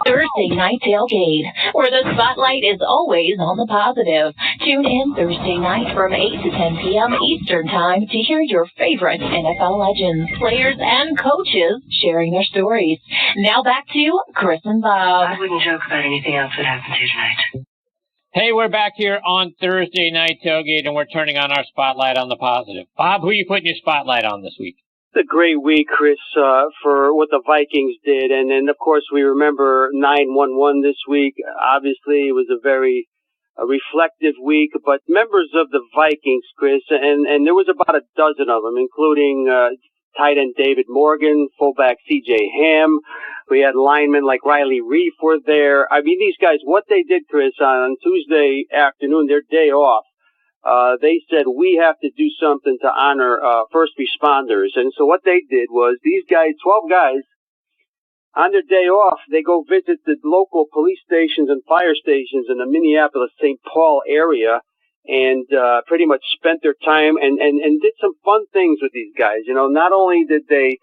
Thursday Night Tailgate, where the spotlight is always on the positive. Tune in Thursday night from 8 to 10 p.m. Eastern Time to hear your favorite NFL legends, players, and coaches sharing their stories. Now back to Chris and Bob. I wouldn't joke about anything else that happened here tonight. Hey, we're back here on Thursday Night Tailgate, and we're turning on our spotlight on the positive. Bob, who are you putting your spotlight on this week? It's a great week, Chris, for what the Vikings did. And then, of course, we remember 9/11 this week. Obviously, it was a very reflective week. But members of the Vikings, Chris, and there was about a dozen of them, including tight end David Morgan, fullback C.J. Ham. We had linemen like Riley Reif were there. I mean, these guys, what they did, Chris, on Tuesday afternoon, their day off, they said, we have to do something to honor first responders. And so what they did was these guys, 12 guys, on their day off, they go visit the local police stations and fire stations in the Minneapolis-St. Paul area and pretty much spent their time and did some fun things with these guys. You know, not only did they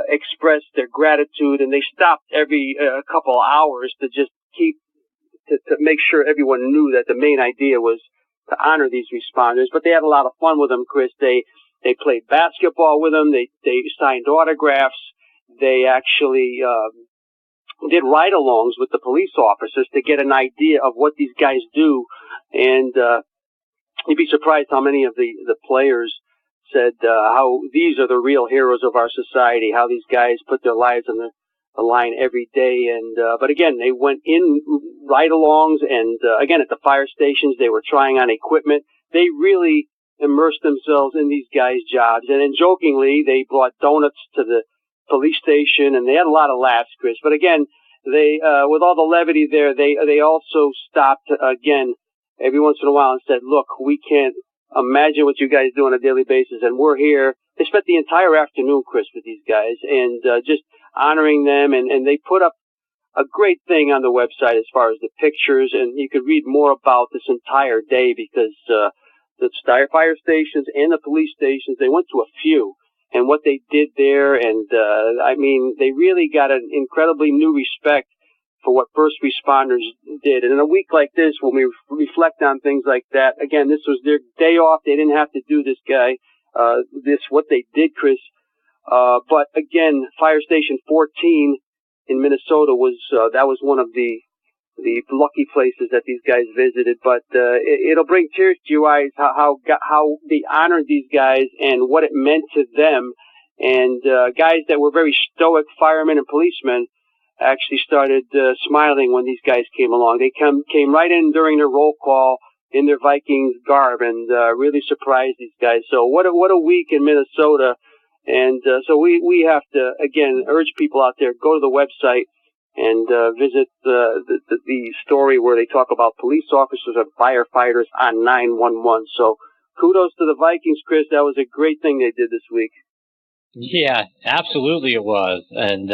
expressed their gratitude, and they stopped every couple hours to just to make sure everyone knew that the main idea was to honor these responders. But they had a lot of fun with them, Chris. They played basketball with them. They signed autographs. They actually did ride-alongs with the police officers to get an idea of what these guys do. And you'd be surprised how many of the players said how these are the real heroes of our society, how these guys put their lives on the line every day. And but again, they went in ride-alongs, and again, at the fire stations, they were trying on equipment. They really immersed themselves in these guys' jobs. And then jokingly, they brought donuts to the police station, and they had a lot of laughs, Chris. But again, they with all the levity there, they also stopped again every once in a while and said, look, we can't imagine what you guys do on a daily basis, and we're here. They spent the entire afternoon, Chris, with these guys, and just honoring them, and they put up a great thing on the website as far as the pictures, and you could read more about this entire day because the fire stations and the police stations, they went to a few, and what they did there, and I mean, they really got an incredibly new respect for what first responders did. And in a week like this, when we reflect on things like that, again, this was their day off. They didn't have to do this, what they did, Chris. But again, Fire Station 14 in Minnesota that was one of the lucky places that these guys visited. But it'll bring tears to your eyes how they honored these guys and what it meant to them. And guys that were very stoic firemen and policemen actually started smiling when these guys came along. They came right in during their roll call in their Vikings garb and really surprised these guys. So what a week in Minnesota. And so we have to, again, urge people out there, go to the website and visit the story where they talk about police officers and firefighters on 9/11. So kudos to the Vikings, Chris. That was a great thing they did this week. Yeah, absolutely it was. And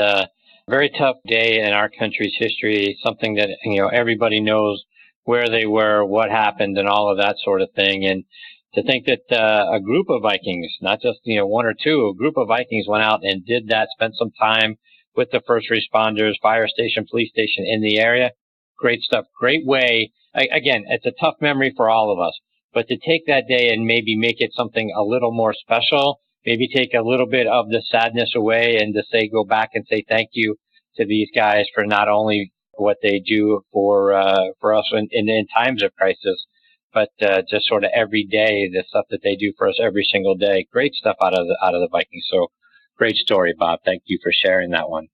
very tough day in our country's history, something that, everybody knows where they were, what happened, and all of that sort of thing. And to think that a group of Vikings, not just, one or two, a group of Vikings went out and did that, spent some time with the first responders, fire station, police station in the area. Great stuff. Great way. Again, it's a tough memory for all of us, but to take that day and maybe make it something a little more special, maybe take a little bit of the sadness away and to go back and say thank you to these guys for not only what they do for us in times of crisis, but just sort of every day, the stuff that they do for us every single day. Great stuff out of the Vikings. So great story, Bob. Thank you for sharing that one.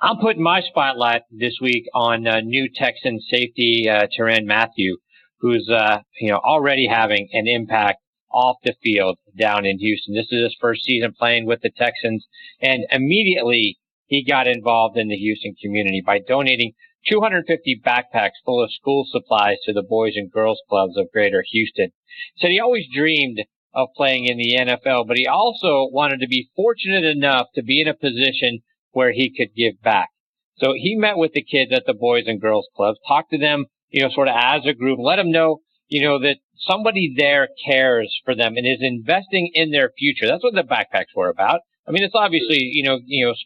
I'm putting my spotlight this week on new Texan safety Tyrann Mathieu, who's already having an impact off the field down in Houston. This is his first season playing with the Texans, and immediately he got involved in the Houston community by donating 250 backpacks full of school supplies to the Boys and Girls Clubs of Greater Houston. Said he always dreamed of playing in the NFL, but he also wanted to be fortunate enough to be in a position where he could give back. So he met with the kids at the Boys and Girls Clubs, talked to them, sort of as a group, let them know, that somebody there cares for them and is investing in their future. That's what the backpacks were about. I mean, it's obviously,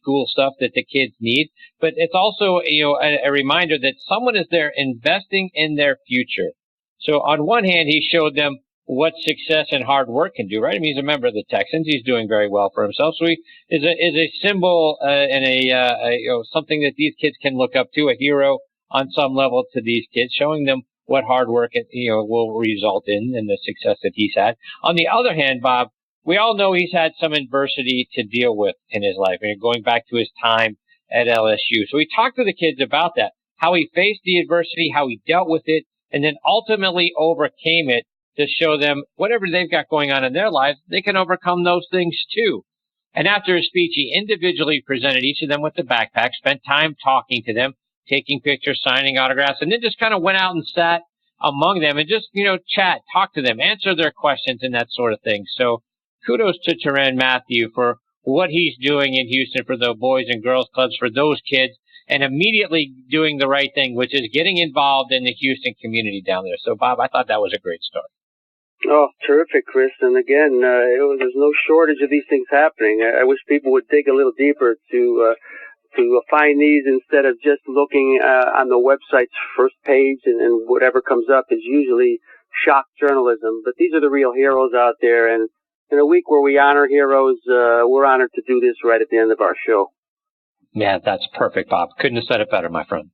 school stuff that the kids need, but it's also, a reminder that someone is there investing in their future. So on one hand, he showed them what success and hard work can do, right? I mean, he's a member of the Texans. He's doing very well for himself. So he is a symbol and something that these kids can look up to, a hero on some level to these kids, showing them what hard work, will result in and the success that he's had. On the other hand, Bob, we all know he's had some adversity to deal with in his life, and going back to his time at LSU. So we talked to the kids about that, how he faced the adversity, how he dealt with it, and then ultimately overcame it to show them whatever they've got going on in their lives, they can overcome those things too. And after his speech, he individually presented each of them with the backpack, spent time talking to them, taking pictures, signing autographs, and then just kind of went out and sat among them and just, chat, talk to them, answer their questions and that sort of thing. So kudos to Tyrann Mathieu for what he's doing in Houston for the Boys and Girls Clubs, for those kids, and immediately doing the right thing, which is getting involved in the Houston community down there. So, Bob, I thought that was a great story. Oh, terrific, Chris. And again, there's no shortage of these things happening. I wish people would dig a little deeper to find these instead of just looking on the website's first page and whatever comes up is usually shock journalism. But these are the real heroes out there. And in a week where we honor heroes, we're honored to do this right at the end of our show. Yeah, that's perfect, Bob. Couldn't have said it better, my friend.